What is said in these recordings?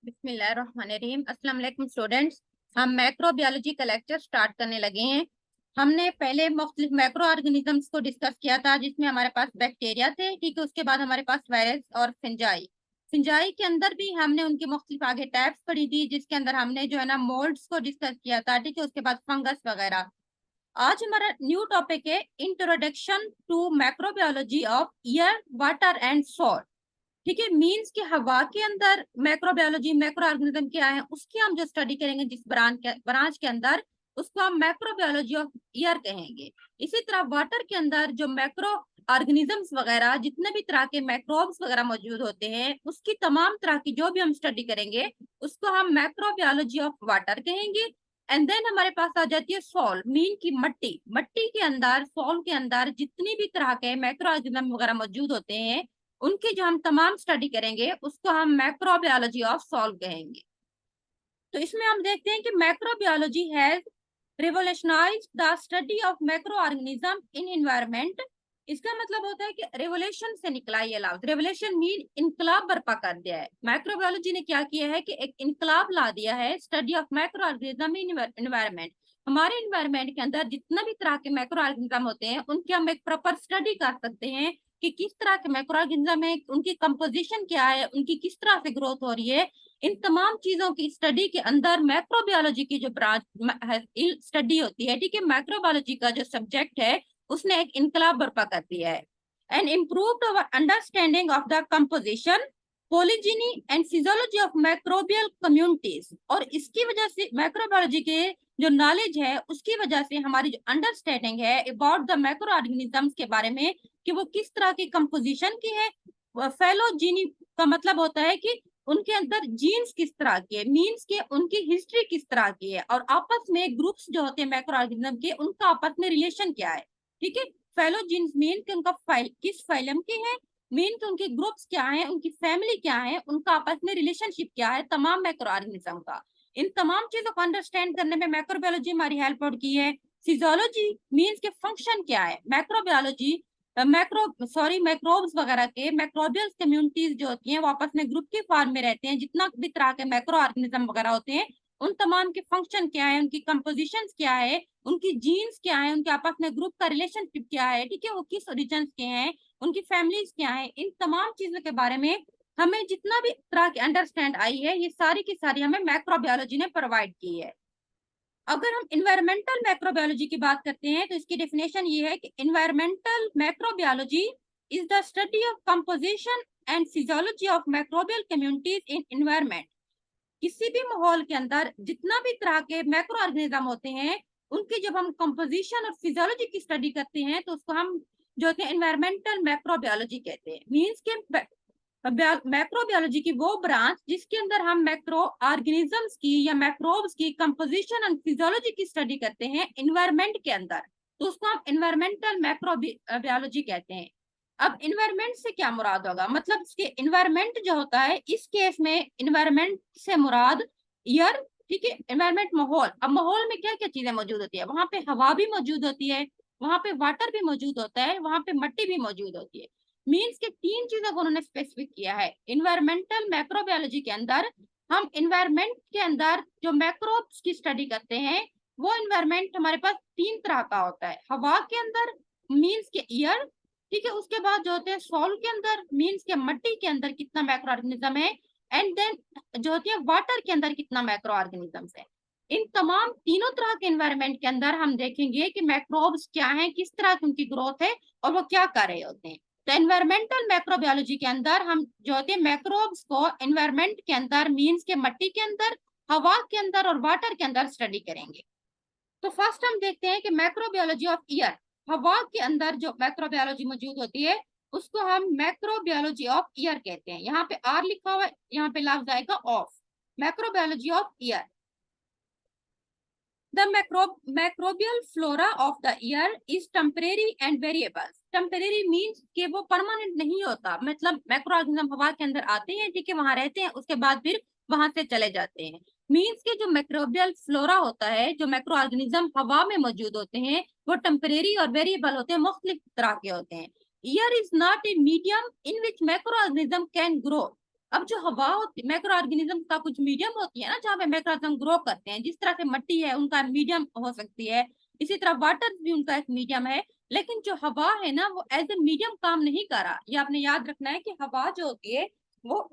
बिस्मिल्लाहिर्रहमानिर्रहीम। अस्सलाम वालेकुम स्टूडेंट्स। हम मैक्रोबायोलॉजी का लेक्चर स्टार्ट करने लगे हैं। हमने पहले मुख्तलिफ मैक्रो ऑर्गेनिजम्स को डिस्कस किया था, जिसमें हमारे पास बैक्टीरिया थे, ठीक है। उसके बाद हमारे पास वायरस और फिंजाई। फिंजाई के अंदर भी हमने उनकी मुख्तलिफ आगे टाइप्स पढ़ी थी, जिसके अंदर हमने जो है ना मोल्ड्स को डिस्कस किया था, ठीक है। उसके बाद फंगस वगैरह। आज हमारा न्यू टॉपिक है introduction to microbiology of air, water and soil. ठीक है, मीन्स कि हवा के अंदर मैक्रोबायोलॉजी, मैक्रो ऑर्गेनिज्म क्या है, उसकी हम जो स्टडी करेंगे जिस ब्रांच के अंदर, उसको हम मैक्रोबायोलॉजी ऑफ एयर कहेंगे। इसी तरह वाटर के अंदर जो मैक्रो ऑर्गेनिजम्स वगैरह, जितने भी तरह के मैक्रोब्स वगैरह मौजूद होते हैं, उसकी तमाम तरह की जो भी हम स्टडी करेंगे, उसको हम मैक्रोबायोलॉजी ऑफ वाटर कहेंगे। एंड देन हमारे पास आ जाती है सॉल, मीन की मट्टी। मट्टी के अंदर, सॉल के अंदर जितनी भी तरह के मैक्रो ऑर्गेनिज्म वगैरह मौजूद होते हैं, उनकी जो हम तमाम स्टडी करेंगे, उसको हम मैक्रोबायोलॉजी ऑफ सॉल्व कहेंगे। तो इसमें हम देखते हैं कि microbiology has revolutionised the study of microorganism in environment. इसका मतलब होता है कि रेवोल्यूशन से निकला ये लफ्ज। रेवोल्यूशन मीन इनकलाब बर्पा कर दिया है। मैक्रोबायोलॉजी ने क्या किया है कि एक इनकलाब ला दिया है study of microorganism in environment. हमारे एनवायरनमेंट के अंदर जितना भी तरह के मैक्रो ऑर्गेनिज्म होते हैं, उनकी हम एक प्रॉपर स्टडी कर सकते हैं कि किस तरह के मैक्रो ऑर्गेनिज्म है, उनकी कंपोजिशन क्या है, उनकी किस तरह से ग्रोथ हो रही है। इन तमाम चीजों की स्टडी के अंदर मैक्रोबायोलॉजी की जो ब्रांच स्टडी होती है, ठीक है, मैक्रोबायोलॉजी का जो सब्जेक्ट है, उसने एक इनकलाब बर्पा कर दिया है। And improved our understanding of the composition, phylogeny and physiology of microbial communities. और इसकी वजह से मैक्रोबायोलॉजी के जो नॉलेज है, उसकी वजह से हमारी जो अंडरस्टैंडिंग है अबाउट द मैक्रो ऑर्गेनिजम्स के बारे में, कि वो किस तरह की कंपोजिशन की है। फेलोजीनी का मतलब होता है कि उनके अंदर जीन्स किस तरह के है, मीन्स के उनकी हिस्ट्री किस तरह की है, और आपस में ग्रुप्स जो होते हैं मैक्रो ऑर्गेनिज्म के, उनका आपस में रिलेशन क्या है। ठीक है, फेलो जीन्स मीन के उनका किस फाइलम के हैं, मीन के उनके ग्रुप्स क्या हैं, उनकी फैमिली क्या है, उनका आपस में रिलेशनशिप क्या है तमाम मैक्रो ऑर्गेनिज्म का। इन तमाम चीजों को अंडरस्टैंड करने में मैक्रोबायोलॉजी हमारी हेल्प की है। फिजियोलॉजी मीन्स के फंक्शन क्या है। मैक्रोबायोलॉजी मैक्रोब्स वगैरह के मैक्रोबियल कम्युनिटीज जो होती हैं, वो आपस में ग्रुप के फॉर्म में रहते हैं। जितना भी तरह के मैक्रो ऑर्गेनिज्म वगैरह होते हैं, उन तमाम के फंक्शन क्या है, उनकी कंपोजिशन क्या है, उनकी जीन्स क्या है, उनके आपस में ग्रुप का रिलेशनशिप क्या है, ठीक है, वो किस रीजन के हैं, उनकी फैमिलीज क्या है। इन तमाम चीजों के बारे में हमें जितना भी तरह की अंडरस्टैंड आई है, ये सारी की सारी हमें मैक्रोबायोलॉजी ने प्रोवाइड की है। अगर हम इन्वायरमेंटल मैक्रोबायोलॉजी की बात करते हैं, तो इसकी डेफिनेशन ये है कि environmental microbiology is the study of composition and physiology of microbial communities in environment. किसी भी माहौल के अंदर जितना भी तरह के मैक्रो ऑर्गेनिज्म होते हैं, उनकी जब हम कंपोजिशन और फिजियोलॉजी की स्टडी करते हैं, तो उसको हम जो होते हैं एनवायरमेंटल मैक्रोबायोलॉजी कहते हैं। मीन्स के मैक्रोबायोलॉजी की वो ब्रांच जिसके अंदर हम मैक्रो ऑर्गेनिजम्स की या मैक्रोब्स की कंपोजिशन एंड फिजियोलॉजी की स्टडी करते हैं एनवायरनमेंट के अंदर, तो उसको हम एनवायरमेंटल मैक्रोबायोलॉजी कहते हैं। अब इन्वायरमेंट से क्या मुराद होगा, मतलब इसके इन्वायरमेंट जो होता है, इस केस में इन्वायरमेंट से मुराद एयर, ठीक है, इन्वायरमेंट माहौल। अब माहौल में क्या क्या चीजें मौजूद होती है, वहां पे हवा भी मौजूद होती है, वहां पे वाटर भी मौजूद होता है, वहां पे मिट्टी भी मौजूद होती है। मीन्स के तीन चीजों को उन्होंने स्पेसिफिक किया है इन्वायरमेंटल मैक्रोबायोलॉजी के अंदर। हम इन्वायरमेंट के अंदर जो मैक्रोब्स की स्टडी करते हैं, वो इन्वायरमेंट हमारे पास तीन तरह का होता है। हवा के अंदर मीन्स के एयर, ठीक है, उसके बाद जो होते हैं सॉइल के अंदर, मीन्स के मिट्टी के अंदर कितना मैक्रो ऑर्गेनिज्म है, एंड देन जो होती है वाटर के अंदर कितना मैक्रो ऑर्गेनिजम्स है। इन तमाम तीनों तरह के एनवायरनमेंट के अंदर हम देखेंगे कि मैक्रोब्स क्या हैं, किस तरह की उनकी ग्रोथ है, और वो क्या कर रहे होते हैं। तो एनवायरमेंटल मैक्रोबायोलॉजी के अंदर हम जो होते हैं मैक्रोब्स को एनवायरमेंट के अंदर, मीन्स के मिट्टी के अंदर, हवा के अंदर और वाटर के अंदर स्टडी करेंगे। तो फर्स्ट हम देखते हैं कि मैक्रोबायोलॉजी ऑफ एयर। हवा के अंदर जो मैक्रोबायोलॉजी मौजूद होती है, उसको हम मैक्रोबायोलॉजी ऑफ एयर कहते हैं। यहाँ पे आर लिखा हुआ है, यहाँ पे लफ्ज आएगा of. Microbiology of air, the microbial flora of the air is temporary and variable. Temporary means कि वो परमानेंट नहीं होता, मतलब मैक्रो ऑर्गेनिज्म हवा के अंदर आते हैं, ठीक है, वहां रहते हैं, उसके बाद फिर वहां से चले जाते हैं। मीन्स के जो मैक्रोबियल फ्लोरा होता है, जो मैक्रो ऑर्गेनिज्म हवा में मौजूद होते हैं, वो टेम्परेरी और वेरिएबल होते हैं, मुख्तलिफ तरह के होते हैं। Air is not a medium in which macro organism can grow. अब जो हवा होती मैक्रो ऑर्गेनिज्म का कुछ मीडियम होती है ना, जहाँ पे मैक्रो ऑर्गेनिज्म ग्रो करते हैं, जिस तरह से मिट्टी है उनका मीडियम हो सकती है, इसी तरह वाटर भी उनका एक मीडियम है। लेकिन जो हवा है ना, वो एज ए मीडियम काम नहीं कर रहा। ये आपने याद रखना है कि हवा जो होती है वो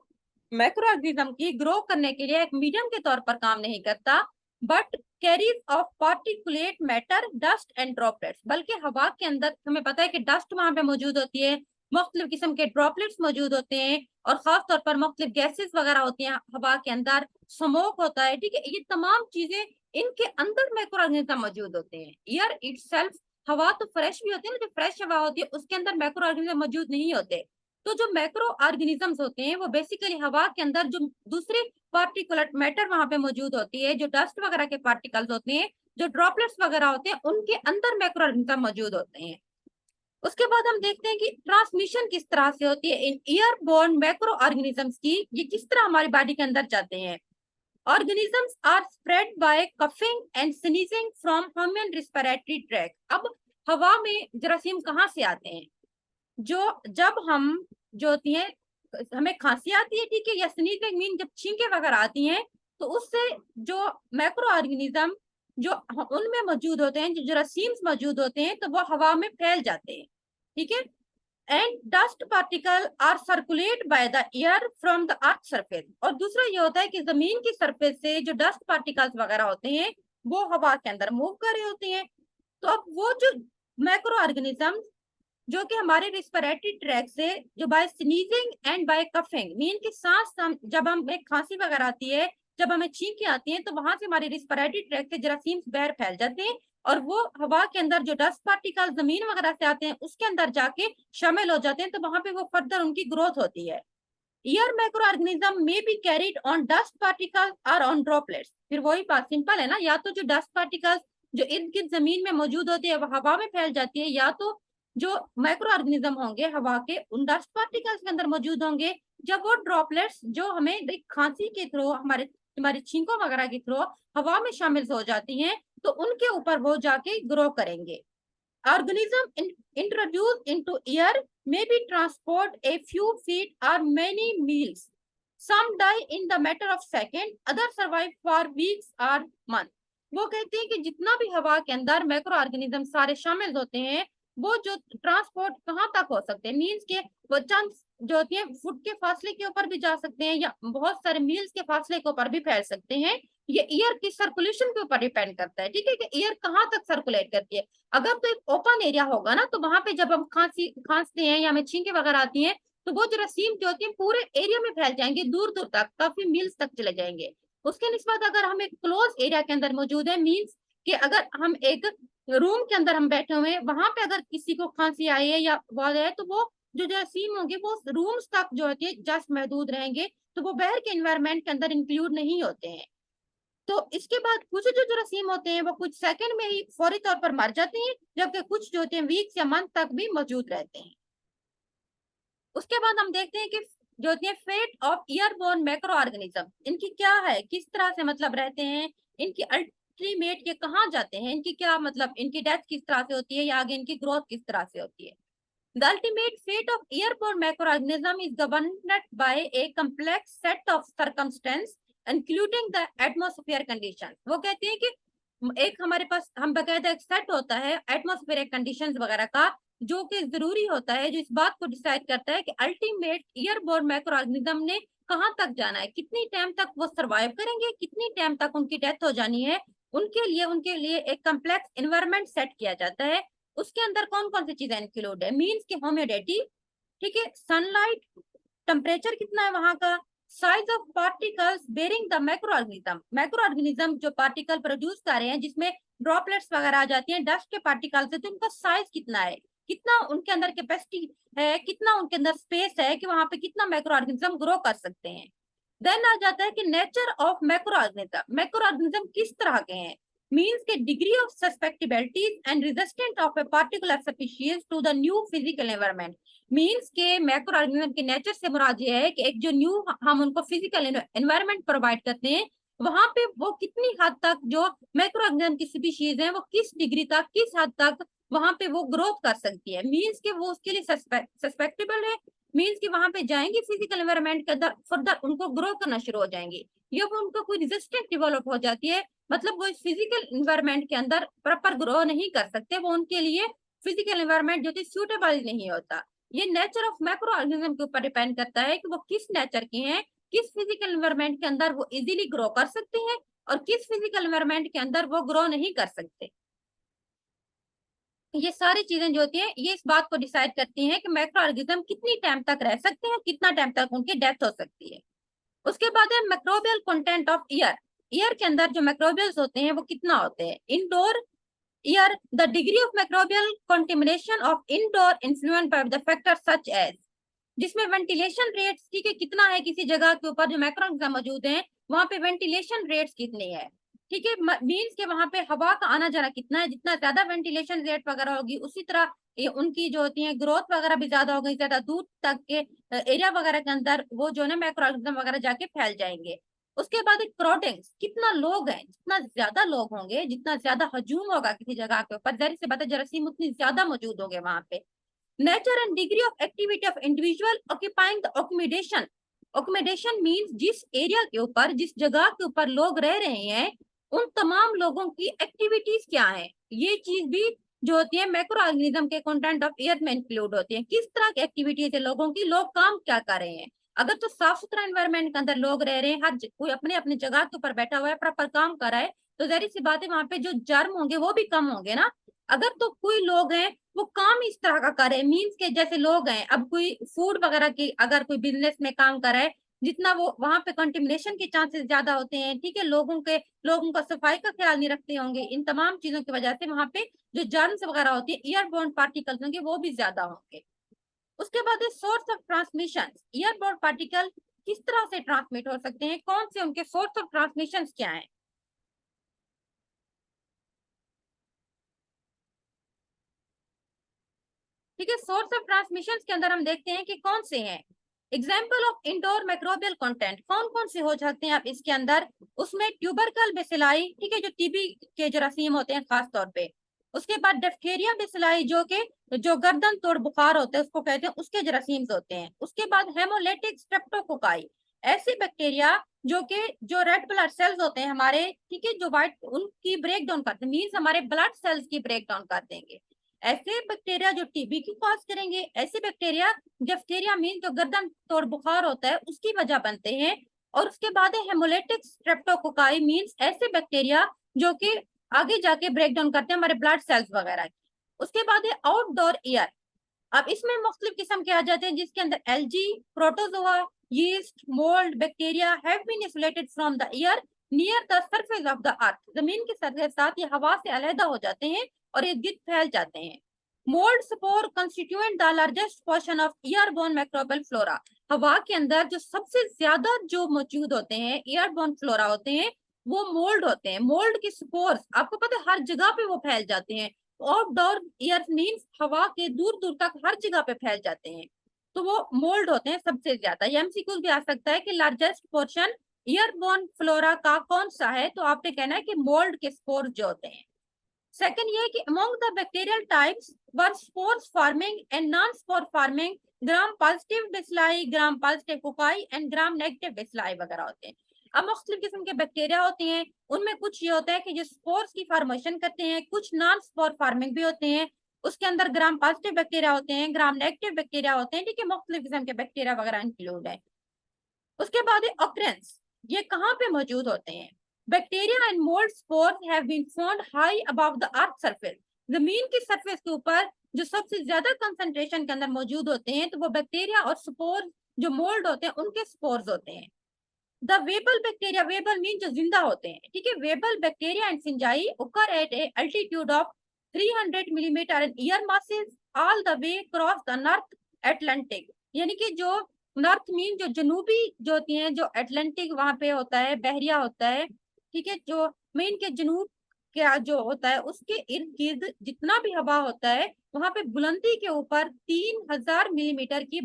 मैक्रो ऑर्गेनिज्म की ग्रो करने के लिए एक मीडियम के तौर पर काम नहीं करता, but carries of particulate matter, dust and droplets. बल्कि हवा के अंदर हमें पता है कि डस्ट वहां पे मौजूद होती है, मुख्तलिफ किस्म के ड्रॉपलेट्स मौजूद होते हैं, और खास तौर पर मुख्तलिफ गैसेस वगैरह होती हैं हवा के अंदर, स्मोक होता है, ठीक है। ये तमाम चीजें इनके अंदर मैक्रो ऑर्गेनिज्म मौजूद होते हैं। एयर इटसेल्फ, हवा तो फ्रेश भी होती है ना, जो फ्रेश हवा होती है उसके अंदर मैक्रो ऑर्गेनिज्म मौजूद नहीं होते। तो जो मैक्रो ऑर्गेनिजम्स होते हैं वो बेसिकली हवा के अंदर जो दूसरे पार्टिकुलर मैटर वहां पे मौजूद होती है, जो डस्ट वगैरह के पार्टिकल्स होते हैं, जो ड्रॉपलेट्स वगैरह होते हैं, उनके अंदर मैक्रो ऑर्गेनिज्म मौजूद होते हैं। उसके बाद हम देखते हैं कि ट्रांसमिशन किस तरह से होती है इन एयरबोर्न मैक्रो ऑर्गेनिजम्स की, ये किस तरह हमारी बॉडी के अंदर जाते हैं। Organisms are spread by coughing and sneezing from human respiratory tract. अब हवा में जरासीम कहाँ से आते हैं? जो जब हम जो होती है, हमें खांसी आती है, ठीक है, या स्नीजिंग मीन जब छींके वगैरह आती हैं, तो उससे जो मैक्रो ऑर्गेनिज्म जो उनमें मौजूद होते हैं, जो जरासीम्स मौजूद होते हैं, तो वो हवा में फैल जाते हैं, ठीक है। And dust particle are circulate by the air from the earth surface. और दूसरा ये होता है कि जमीन की सरफेस से जो डस्ट पार्टिकल्स वगैरह होते हैं वो हवा के अंदर मूव कर रहे होते हैं। तो अब वो जो मैक्रो ऑर्गेनिज्म जो कि हमारे रिस्पिरेटरी ट्रैक से, जो by sneezing and by coughing mean की सांस जब हमें खांसी वगैरह आती है, जब हमें छींकें आती हैं, तो वहां से हमारे रिस्पिरेटरी ट्रैक से जरासीम्स बाहर फैल जाते हैं, और वो हवा के अंदर जो डस्ट पार्टिकल जमीन वगैरह से आते हैं उसके अंदर जाके शामिल हो जाते हैं, तो वहां पे वो फर्दर उनकी ग्रोथ होती है। एयर माइक्रो ऑर्गेनिज्म में be carried on dust particles और ऑन ड्रॉपलेट्स। फिर वही बात सिंपल है ना, या तो जो डस्ट पार्टिकल्स जो इर्द गिर्द जमीन में मौजूद होती है वो हवा में फैल जाती है, या तो जो माइक्रो ऑर्गेनिज्म होंगे हवा के उन डस्ट पार्टिकल्स के अंदर मौजूद होंगे, जब वो ड्रॉपलेट्स जो हमें खांसी के थ्रू, हमारे छींकों वगैरह के थ्रू हवा में शामिल हो जाती हैं, तो उनके ऊपर वो जाके ग्रो करेंगे। Organism introduced into air may be transport a few feet or many miles. Some die in the matter of second, others survive for weeks or months. वो कहते हैं कि जितना भी हवा के अंदर मैक्रो ऑर्गेनिज्म सारे शामिल होते हैं, वो जो ट्रांसपोर्ट कहाँ तक हो सकते हैं, मीन्स के वो चंद जो होती है फुट के फासले के ऊपर भी जा सकते हैं, या बहुत सारे मील्स के फासले के ऊपर भी फैल सकते हैं। ये एयर की सर्कुलेशन के ऊपर डिपेंड करता है, ठीक है, कि एयर कहाँ तक सर्कुलेट करती है। अगर तो एक ओपन एरिया होगा ना, तो वहां पे जब हम खांसते हैं या हमें छींके वगैरह आती हैं, तो वो जरासीम जो होती है पूरे एरिया में फैल जाएंगे, दूर दूर तक, काफी मील्स तक चले जाएंगे। उसके निस्बत अगर हम एक क्लोज एरिया के अंदर मौजूद है, मीन्स कि अगर हम एक रूम के अंदर हम बैठे हुए हैं, वहां पे अगर किसी को खांसी आई है या बहुत है, तो वो जो जरासीम होंगे वो रूम्स तक जो होती है जस्ट महदूद रहेंगे, तो वो बाहर के एनवायरमेंट के अंदर इंक्लूड नहीं होते हैं। तो इसके बाद कुछ जो जरासीम होते हैं वो कुछ सेकंड में ही फौरी तौर पर मर जाते हैं, जबकि कुछ जो होते हैं वीक्स या मंथ तक भी मौजूद रहते हैं। उसके बाद हम देखते हैं कि जो होती है फेट ऑफ ईयरबोर्न मैक्रो ऑर्गेनिज्म, इनकी क्या है, किस तरह से मतलब रहते हैं, इनकी अल्टीमेट ये कहाँ जाते हैं, इनकी क्या मतलब, इनकी डेथ किस तरह से होती है, या आगे इनकी ग्रोथ किस तरह से होती है। The ultimate fate of airborne microorganism is governed by a complex set of circumstances, including the atmosphere conditions. वो कहते हैं कि एक हमारे पास हम बकायदा एक सेट होता है एटमॉस्फेरिक कंडीशंस वगैरह का, जो कि जरूरी होता है, जो इस बात को डिसाइड करता है कि अल्टीमेट एयरबोर्न माइक्रोऑर्गेनिज्म ने कहाँ तक जाना है, कितनी टाइम तक वो सरवाइव करेंगे, कितनी टाइम तक उनकी डेथ हो जानी है। उनके लिए एक कम्प्लेक्स एनवायरमेंट सेट किया जाता है। उसके अंदर कौन कौन सी चीजें इंक्लूड है, मीन्स की ह्यूमिडिटी, ठीक है, सनलाइट, टेम्परेचर कितना है वहां का, size of particles bearing the macroorganism जो पार्टिकल प्रोड्यूस कर रहे हैं, जिसमें ड्रॉपलेट्स वगैरह आ जाती हैं डस्ट के पार्टिकल से, तो उनका साइज कितना है, कितना उनके अंदर कैपेसिटी है, कितना उनके अंदर स्पेस है कि वहां पे कितना मैक्रोऑर्गेनिज्म ग्रो कर सकते हैं। देन आ जाता है कि नेचर ऑफ मैक्रोऑर्गेनिज्म किस तरह के हैं, means के degree of susceptibility and resistant of a particular species to the new physical environment, means के मैक्रो ऑर्गेनिज्म के नेचर से मुराद ये है कि एक जो न्यू हम उनको फिजिकल एनवायरनमेंट प्रोवाइड करते हैं, वहां पे वो कितनी हद तक जो मैक्रो ऑर्गेनिज्म की स्पीशीज है वो किस डिग्री तक, किस हद तक वहां पे वो ग्रोथ कर सकती है, मीन्स के वो उसके लिए सस्पेक्टेबल है, मीन्स कि वहां पे जाएंगे फिजिकल एनवायरनमेंट के अंदर, फर्दर उनको ग्रो करना शुरू हो जाएंगे, या वो उनको कोई रेजिस्टेंस डेवलप हो जाती है, मतलब वो फिजिकल एनवायरनमेंट के अंदर प्रॉपर ग्रो नहीं कर सकते, वो उनके लिए फिजिकल एनवायरनमेंट जो सूटेबल नहीं होता। ये नेचर ऑफ मैक्रो ऑर्गेनिज्म के ऊपर डिपेंड करता है कि वो किस नेचर के हैं, किस फिजिकल एनवायरनमेंट के अंदर वो इजीली ग्रो कर सकते हैं और किस फिजिकल एनवायरनमेंट के अंदर वो ग्रो नहीं कर सकते। ये सारी चीजें जो होती हैं ये इस बात को डिसाइड करती हैं कि मैक्रो ऑर्गेनिज्म कितनी टाइम तक रह सकते हैं, कितना टाइम तक उनकी डेथ हो सकती है। उसके बाद है मैक्रोबियल कंटेंट ऑफ एयर। एयर के अंदर जो मैक्रोबियल्स होते हैं वो कितना होते हैं। Indoor air, the degree of microbial contamination of indoor influence by the factor such as, जिसमें वेंटिलेशन रेट्स ठीक है कितना है किसी जगह के ऊपर जो मैक्रोऑर्गेनिज्म मौजूद हैं वहां पे वेंटिलेशन रेट्स कितने हैं, ठीक है, मीन्स के वहां पे हवा का आना जाना कितना है, जितना ज्यादा वेंटिलेशन रेट वगैरह होगी उसी तरह ये उनकी जो होती है ग्रोथ वगैरह भी ज्यादा होगी, ज्यादा दूर तक के एरिया वगैरह के अंदर वो जो है ना मैक्रोऑर्गेनिज्म वगैरह जाके फैल जाएंगे। उसके बाद एक प्रोटिंग्स, कितना लोग हैं, जितना ज्यादा लोग होंगे, जितना ज्यादा हजूम होगा किसी जगह के ऊपर, जाहिर सी बात है जरासीम उतनी ज्यादा मौजूद होंगे वहां पे। Nature and degree of activity of individual occupying the accommodation. Accommodation means जिस एरिया के ऊपर, जिस जगह के ऊपर लोग रह रहे हैं उन तमाम लोगों की एक्टिविटीज क्या है, ये चीज भी जो होती है मैक्रो ऑर्गेनिज्म के कंटेंट ऑफ एयर में इंक्लूड होती है। किस तरह की एक्टिविटीज है लोगों की, लोग काम क्या कर रहे हैं। अगर तो साफ सुथरा एनवायरनमेंट के अंदर लोग रह रहे हैं, हर कोई अपने अपने जगह के ऊपर बैठा हुआ है, प्रॉपर काम कर रहा है, तो जाहिर सी बात है वहां पे जो जर्म होंगे वो भी कम होंगे ना। अगर तो कोई लोग हैं वो काम इस तरह का करे, मीन्स के जैसे लोग हैं, अब कोई फूड वगैरह की अगर कोई बिजनेस में काम कर रहा है, जितना वो वहां पे कंटेमिनेशन के चांसेस ज्यादा होते हैं, ठीक है, लोगों का सफाई का ख्याल नहीं रखते होंगे, इन तमाम चीजों की वजह से वहां पे जो जर्म्स वगैरह होती है, एयरबोर्न पार्टिकल्स होंगे वो भी ज्यादा होंगे। उसके बाद source of transmission, airborne particle किस तरह से ट्रांसमिट हो सकते हैं, कौन से उनके सोर्स ऑफ ट्रांसमिशन क्या है। ठीक है, सोर्स ऑफ ट्रांसमिशन के अंदर हम देखते हैं कि कौन से हैं। Example of indoor microbial content कौन कौन से हो सकते हैं आप इसके अंदर, उसमें ट्यूबरकल बेसिलाई, ठीक है, जो टीबी के जरासीम होते हैं खास तौर पे। उसके बाद डिप्थीरिया बेसिलाई जो गर्दन तोड़ बुखार होते हैं उसको कहते हैं, उसके जरासीम होते हैं। उसके बाद हेमोलिटिक स्ट्रेप्टोकोकाई, ऐसे बैक्टीरिया जो रेड ब्लड सेल्स होते हैं हमारे, ठीक है, जो व्हाइट उनकी ब्रेक डाउन करते हैं, मीन्स हमारे ब्लड सेल्स की ब्रेक डाउन कर देंगे। ऐसे बैक्टीरिया जो टीबी की कॉज करेंगे, ऐसे बैक्टीरिया डिप्थीरिया मीन जो गर्दन तोड़ बुखार होता है उसकी वजह बनते हैं। और उसके बाद है हेमोलिटिक स्ट्रेप्टोकोकाई, मीन्स ऐसे बैक्टीरिया जो कि आगे जाके ब्रेक डाउन करते हैं हमारे ब्लड सेल्स वगैरह की। उसके बाद है आउटडोर एयर। अब इसमें मुख्तलिफ किस्म के आ जाते हैं जिसके अंदर algae, protozoa, yeast, mould, bacteria have been isolated from the air near the surface of the earth, जमीन के सतह के साथ ये हवा से अलहदा हो जाते हैं और इर्द गिर्द फैल जाते हैं। Mould spore constituent the largest portion of airborne microbial flora. हवा के अंदर जो सबसे ज्यादा जो मौजूद होते हैं एयरबोर्न फ्लोरा होते हैं वो मोल्ड होते हैं। मोल्ड के स्पोर्स आपको पता है हर जगह पे वो फैल जाते हैं। आउटडोर एयर मीन्स हवा के दूर दूर तक हर जगह पे फैल जाते हैं, तो वो मोल्ड होते हैं सबसे ज्यादा। ये एमसीक्यू भी आ सकता है कि लार्जेस्ट पोर्शन एयरबोर्न फ्लोरा का कौन सा है, तो आपने कहना है कि मोल्ड के स्पोर जो होते हैं। सेकंड ये है कि among the bacterial types were spores farming and non spore farming, gram positive bacilli, gram positive cocci and gram negative bacilli वगैरह होते हैं। अब मुख्तलिफ किस्म के बैक्टीरिया होते हैं, उनमें कुछ ये होता है कि जो स्पोर्स की फॉर्मेशन करते हैं, कुछ नॉन स्पोर फार्मिंग भी होते हैं, उसके अंदर ग्राम पॉजिटिव बैक्टीरिया होते हैं, ग्राम नेगेटिव बैक्टीरिया होते हैं, ठीक है, मुख्तलिफ किस्म के बैक्टीरिया वगैरह इंक्लूड है। उसके बाद है ऑकरेंस, ये कहाँ पे मौजूद होते हैं। Bacteria and mould spores have been found high above the earth surface, जमीन की सरफेस के ऊपर जो सबसे ज्यादा कंसंट्रेशन के अंदर मौजूद होते हैं तो वो बैक्टीरिया और स्पोर जो मोल्ड होते हैं उनके स्पोर्स होते हैं। The viable bacteria, viable mean जो जिंदा होते हैं, ठीक है, viable bacteria and fungi occur at a altitude of 300 millimetre and air masses all the way across the North Atlantic, यानी कि जो नॉर्थ मीन जो जनूबी जो होती हैं, जो अटलांटिक वहां पे होता है, बहरिया होता है, ठीक है, जो मीन के जनूब क्या जो होता है उसके इर्द गिर्द जितना भी हवा होता है वहां पे बुलंदी के ऊपर 3000 मिलीमीटर की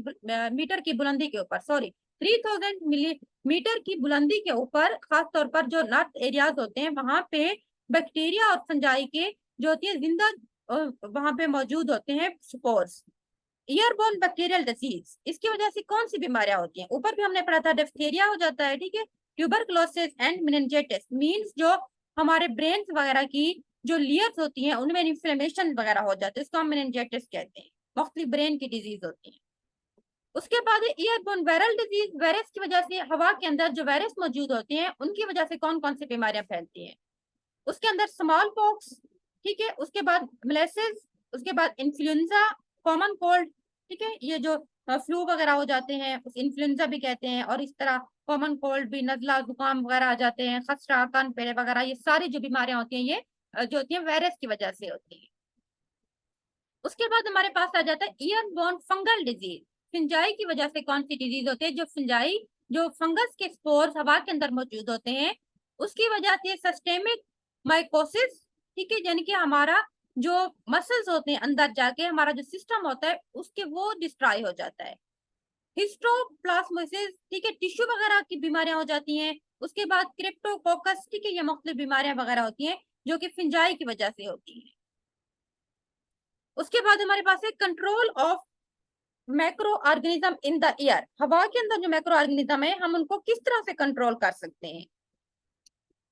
मीटर की बुलंदी के ऊपर, सॉरी 3000 मिलीमीटर की बुलंदी के ऊपर, खास तौर पर जो नॉर्थ एरियाज होते हैं वहां पे बैक्टीरिया और फंजाई के जो होती है जिंदा वहां पे मौजूद होते हैं स्पोर्स। ईयरबोर्न बैक्टीरियल डिसीज, इसकी वजह से कौन सी बीमारियां होती हैं? ऊपर भी हमने पढ़ा था, डिप्थीरिया हो जाता है, ठीक है, ट्यूबरकुलोसिस एंड मेनिंजाइटिस, मींस जो हमारे ब्रेन वगैरह की जो लेयर्स होती हैं उनमें इन्फ्लेमेशन वगैरह हो जाते हैं, इसको हम मेनिंजाइटिस कहते हैं, मुख्तलिफ ब्रेन की डिजीज होती है। उसके बाद ईयरबोर्न वायरल डिजीज, वायरस की वजह से हवा के अंदर जो वायरस मौजूद होते हैं उनकी वजह से कौन कौन सी बीमारियां फैलती हैं? उसके अंदर स्मॉल पॉक्स, ठीक है, उसके बाद मोलेसेस, उसके बाद इन्फ्लुएंजा, कॉमन कोल्ड, ठीक है, ये जो फ्लू वगैरह हो जाते हैं उस इन्फ्लुएंजा भी कहते हैं, और इस तरह कॉमन कोल्ड भी, नजला जुकाम वगैरह आ जाते हैं, खसरा, कान पेड़े वगैरह, ये सारी जो बीमारियां होती हैं ये जो होती हैं वायरस की वजह से होती है। उसके बाद हमारे पास आ जाता है ईयरबोर्न फंगल डिजीज, फिंजाई की वजह से कौन सी डिजीज होती है? जो फिंजाई, जो फंगस के स्पोर्स हवा के अंदर मौजूद होते हैं उसकी वजह से सिस्टेमिक माइकोसिस, ठीक है, यानी कि हमारा जो मसल्स होते हैं अंदर जाके हमारा जो सिस्टम होता है उसके वो डिस्ट्रॉय हो जाता है। हिस्टोप्लाज्मोसिस, ठीक है, टिश्यू वगैरह की बीमारियां हो जाती हैं। उसके बाद क्रिप्टोकोकस, ठीक है, ये मुख्तलिफ बीमारियां वगैरह होती हैं जो कि फिंजाई की वजह से होती हैं। उसके बाद हमारे पास है control of microorganism in the air, हवा के अंदर जो मैक्रो ऑर्गेनिज्म है हम उनको किस तरह से कंट्रोल कर सकते हैं?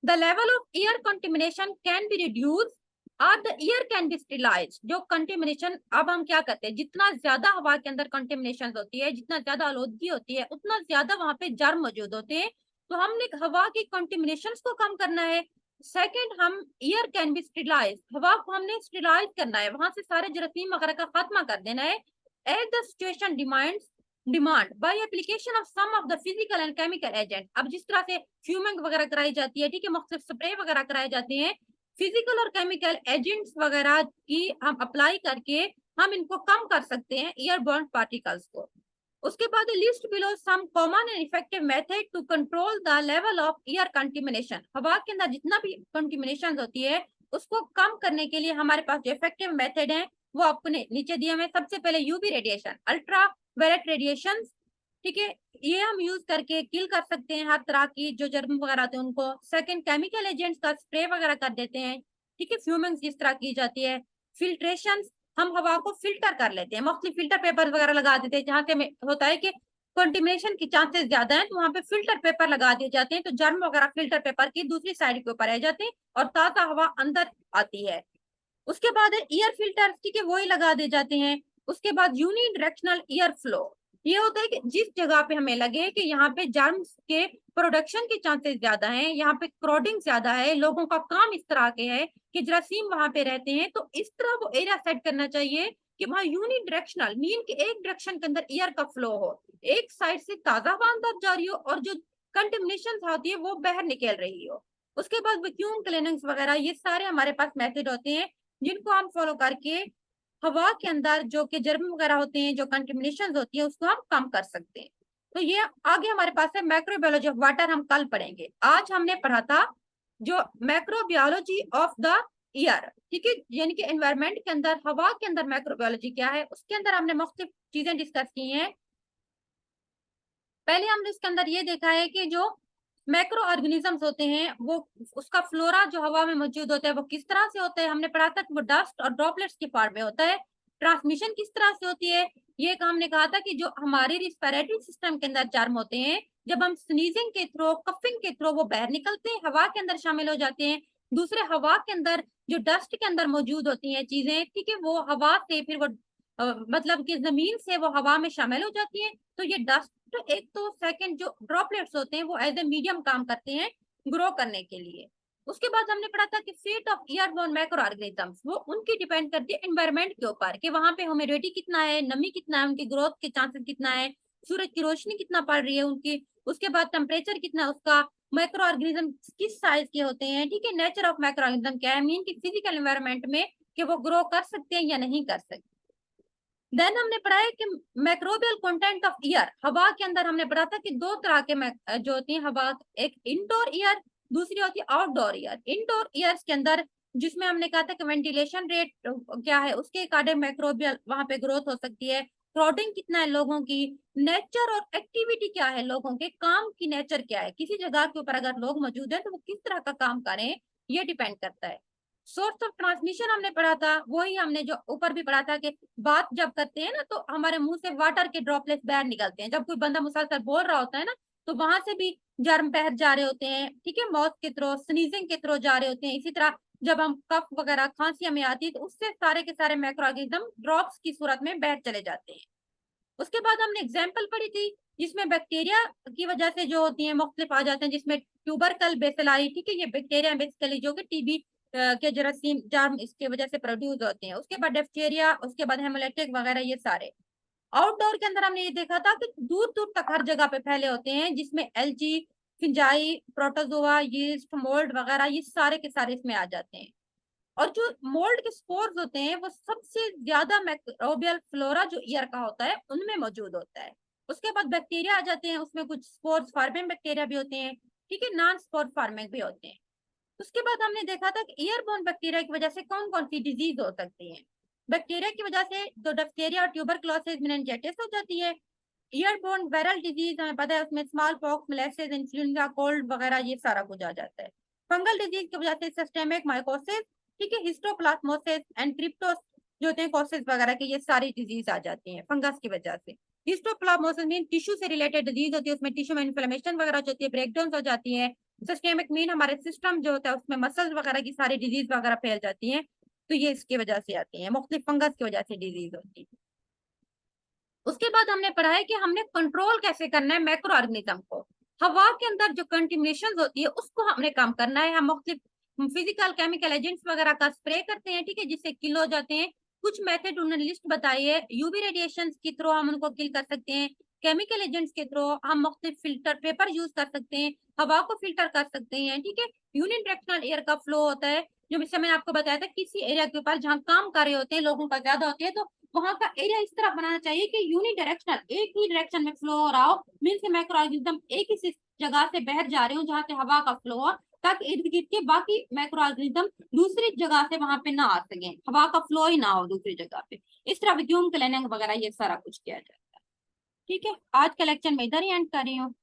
The level of air contamination can be reduce और the air can be sterilised. जो कंटेमिनेशन, अब हम क्या करते हैं, जितना ज्यादा हवा के अंदर कंटेमिनेशन होती है, जितना ज्यादा आलूदगी होती है उतना ज्यादा वहां पे जर्म मौजूद होते हैं, तो हमने हवा की कंटेमिनेशन को कम करना है। सेकेंड, हम एयर कैन बी स्टेरिलाइज, हवा को हमने स्टेरिलाइज करना है, वहां से सारे जरासीम वगैरह का खात्मा कर देना है। As the situation demands, demand by application of some of the physical and chemical agent, अब जिस तरह से फ्यूमिंग वगैरह कराई जाती है, ठीक है, मुख्तलिफ स्प्रे वगैरह कराए जाते हैं, फिजिकल और केमिकल एजेंट्स वगैरह की हम अप्लाई करके हम इनको कम कर सकते हैं एयरबोर्न पार्टिकल्स को। उसके बाद list below some common and effective method to control the level of air contamination, हवा के अंदर जितना भी कंटेमिनेशन होती है उसको कम करने के लिए हमारे पास जो इफेक्टिव मेथड है वो आपको नीचे दिए हुए। सबसे पहले UV radiation, ultra violet radiation, ठीक है, ये हम यूज करके किल कर सकते हैं हर तरह की जो जर्म वगैरह आते हैं उनको। सेकंड, केमिकल एजेंट्स का स्प्रे वगैरह कर देते हैं, ठीक है, फ्यूमिंग जिस तरह की जाती है। फिल्ट्रेशन, हम हवा को फिल्टर कर लेते हैं, मुख्तलिफ फिल्टर पेपर वगैरह लगा देते हैं, जहाँ से हमें होता है कि कंटेमिनेशन के चांसेस ज्यादा हैं तो वहां पे फिल्टर पेपर लगा दिए जाते हैं, तो जर्म वगैरह फिल्टर पेपर की दूसरी साइड के ऊपर रह जाते हैं और ताजा हवा अंदर आती है। उसके बाद है ईयर फिल्टर, ठीक है, वही लगा दे जाते हैं। उसके बाद यूनिडायरेक्शनल ईयर फ्लो, ये होता है कि जिस जगह पे हमें लगे कि यहाँ पे जर्म्स के प्रोडक्शन के चांसेस ज्यादा हैं, यहाँ पे क्राउडिंग ज्यादा है, लोगों का काम इस तरह के है कि जरासीम वहां पे रहते हैं, तो इस तरह वो एरिया सेट करना चाहिए कि वहां यूनिडायरेक्शनल मीन कि एक डायरेक्शन के अंदर एयर का फ्लो हो, एक साइड से ताजा हवा अंदर जा रही हो और जो कंटेमिनेशन होती है वो बाहर निकल रही हो। उसके बाद वैक्यूम क्लीनिंग्स वगैरह, ये सारे हमारे पास मेथड होते हैं जिनको हम फॉलो करके हवा के अंदर जो कि जर्म वगैरह होते हैं, जो कंटेमिनेशन होती है उसको हम कम कर सकते हैं। तो ये आगे हमारे पास है मैक्रोबायोलॉजी ऑफ वाटर, हम कल पढ़ेंगे। आज हमने पढ़ा था जो मैक्रोबायोलॉजी ऑफ द ईयर, ठीक है, यानी कि एनवायरमेंट के अंदर हवा के अंदर मैक्रोबायोलॉजी क्या है, उसके अंदर हमने मुख्तलिफ चीजें डिस्कस की हैं। पहले हमने इसके अंदर ये देखा है कि जो मैक्रो ऑर्गेनिजम्स होते हैं वो, उसका फ्लोरा जो हवा में मौजूद होता है वो किस तरह से होता है, हमने पढ़ा था कि वो डस्ट और ड्रॉपलेट्स के फॉर्म में होता है। ट्रांसमिशन किस तरह से होती है, ये हमने कहा था कि जो हमारे रिस्पिरेटरी सिस्टम के अंदर जर्म होते हैं, जब हम स्नीजिंग के थ्रू, कफिंग के थ्रू वो बाहर निकलते हैं, हवा के अंदर शामिल हो जाते हैं। दूसरे, हवा के अंदर जो डस्ट के अंदर मौजूद होती हैं चीजें, ठीक है, वो हवा से फिर वो मतलब कि जमीन से वो हवा में शामिल हो जाती है। तो ये डस्ट, तो एक तो सेकंड जो ड्रॉपलेट्स होते हैं वो एज ए मीडियम काम करते हैं ग्रो करने के लिए। उसके बाद हमने पढ़ा था कि fate of airborne macro organisms, वो उनकी डिपेंड करती है एनवायरमेंट के ऊपर कि वहां पे ह्यूमिडिटी कितना है, नमी कितना है, उनकी ग्रोथ के चांसेस कितना है, सूरज की रोशनी कितना पड़ रही है उनकी, उसके बाद टेम्परेचर कितना है उसका, माइक्रो ऑर्गेनिज्म किस साइज के होते हैं, ठीक है, नेचर ऑफ माइक्रो ऑर्गेनिज्म क्या है, मीन की फिजिकल एनवायरमेंट में कि वो ग्रो कर सकते हैं या नहीं कर सकते। देन हमने पढ़ा है कि मैक्रोबियल कंटेंट ऑफ एयर, हवा के अंदर हमने पढ़ा था कि दो तरह के जो होती है हवा, एक इंडोर एयर, दूसरी होती है आउटडोर एयर। इंडोर एयर्स के अंदर जिसमें हमने कहा था कि वेंटिलेशन रेट क्या है उसके अकॉर्डिंग मैक्रोबियल वहां पे ग्रोथ हो सकती है, क्राउडिंग कितना है लोगों की, नेचर और एक्टिविटी क्या है लोगों के काम की, नेचर क्या है, किसी जगह के ऊपर अगर लोग मौजूद हैं तो वो किस तरह का काम करें, ये डिपेंड करता है। सोर्स ऑफ ट्रांसमिशन हमने पढ़ा था, वही हमने जो ऊपर भी पढ़ा था कि बात जब करते हैं ना तो हमारे मुंह से वाटर के ड्रॉपलेट्स बाहर निकलते हैं। जब कोई बंदा मुसलसल बोल रहा होता है ना तो वहां से भी जर्म बाहर जा रहे होते हैं, ठीक है, माउथ के थ्रू, स्नीजिंग के थ्रू जा रहे होते हैं। इसी तरह जब हम कफ वगैरह खांसी हमें आती है तो उससे सारे के सारे माइक्रो ऑर्गेनिज्म ड्रॉप्स की सूरत में बाहर चले जाते हैं। उसके बाद हमने एग्जाम्पल पढ़ी थी जिसमें बैक्टीरिया की वजह से जो होती है मुख्तलिफ आ जाते हैं, जिसमें ट्यूबरकल बेसिलाई, ठीक है, ये बैक्टीरिया बेसिकली जो कि टीबी के जरासीम जर्म इसके वजह से प्रोड्यूस होते हैं। उसके बाद डिप्थीरिया, उसके बाद हेमोलिटिक वगैरह, ये सारे। आउटडोर के अंदर हमने ये देखा था कि दूर दूर तक हर जगह पे फैले होते हैं, जिसमें एलजी, फिंजाई, प्रोटोजोआ, यीस्ट, मोल्ड वगैरह ये सारे के सारे इसमें आ जाते हैं। और जो मोल्ड के स्पोर्स होते हैं वो सबसे ज्यादा माइक्रोबियल फ्लोरा जो ईयर का होता है उनमें मौजूद होता है। उसके बाद बैक्टीरिया आ जाते हैं, उसमें कुछ स्पोर्स फार्मिंग बैक्टीरिया भी होते हैं, ठीक है, नॉन स्पोर फार्मिंग भी होते हैं। उसके बाद हमने देखा था कि एयरबोर्न बैक्टीरिया की वजह से कौन कौन सी डिजीज हो सकती है। बैक्टीरिया की वजह से तो डिप्थीरिया और ट्यूबरक्लोसिस, मेनिंजाइटिस हो जाती है। एयरबोर्न वायरल डिजीज हमें पता है, उसमें small pox, molasses, influenza, cold वगैरह ये सारा कुछ आ जाता है। फंगल डिजीज की वजह से सिस्टेमिक माइकोसिस, ठीक है, हिस्टोप्लाज्मोसिस एंड क्रिप्टोस जो होते हैं कोसिस वगैरह के, ये सारी डिजीज आ जाती हैं फंगस की वजह से। हिस्टोप्लाज्मोसिस मीन टिश्यू से रिलेटेड डिजीज होती है, उसमें टिश्यू में इन्फ्लेमेशन वगैरह हो जाती है, ब्रेकडाउन हो जाती है। सिस्टेमिक मीन हमारे सिस्टम जो होता है उसमें मसल्स वगैरह की सारी डिजीज वगैरह फैल जाती हैं, तो ये इसकी वजह से आती है, मुख्तलिफ फंगस की वजह से डिजीज होती है। उसके बाद हमने पढ़ा है कि हमने कंट्रोल कैसे करना है माइक्रो ऑर्गेनिज्म को। हवा के अंदर जो कंटिमिनेशन होती है उसको हमने कम करना है। हम मुख्तलिफ फिजिकल केमिकल एजेंट्स वगैरह का स्प्रे करते हैं, ठीक है, जिससे किल हो जाते हैं। कुछ मेथड उन्होंने लिस्ट बताई है, यूवी रेडिएशन के थ्रू हम उनको किल कर सकते हैं, केमिकल एजेंट्स के थ्रू हम मुख्तलिफ फिल्टर पेपर यूज कर सकते हैं, हवा को फिल्टर कर सकते हैं, ठीक है। यूनिडायरेक्शनल एयर का फ्लो होता है, जो मैंने आपको बताया था, किसी एरिया के ऊपर जहाँ काम कर रहे होते हैं, लोगों का ज्यादा होते हैं, तो वहां का एरिया इस तरह बनाना चाहिए कि यूनिडायरेक्शनल, एक ही डायरेक्शन में फ्लो हो रहा हो, मीन से माइक्रो ऑर्गेनिज्म एक ही जगह से बाहर जा रहे हो जहाँ से हवा का फ्लो हो, ताकि इर्द गिर्द के बाकी माइक्रो ऑर्गेनिज्म दूसरी जगह से वहां पे ना आ सके, हवा का फ्लो ही ना हो दूसरी जगह पे। इस तरह वैक्यूम क्लीनिंग वगैरह ये सारा कुछ किया जाता है। ठीक है, आज का लेक्चर मैं इधर ही एंड कर रही हूँ,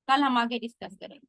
कल हम आगे डिस्कस करेंगे।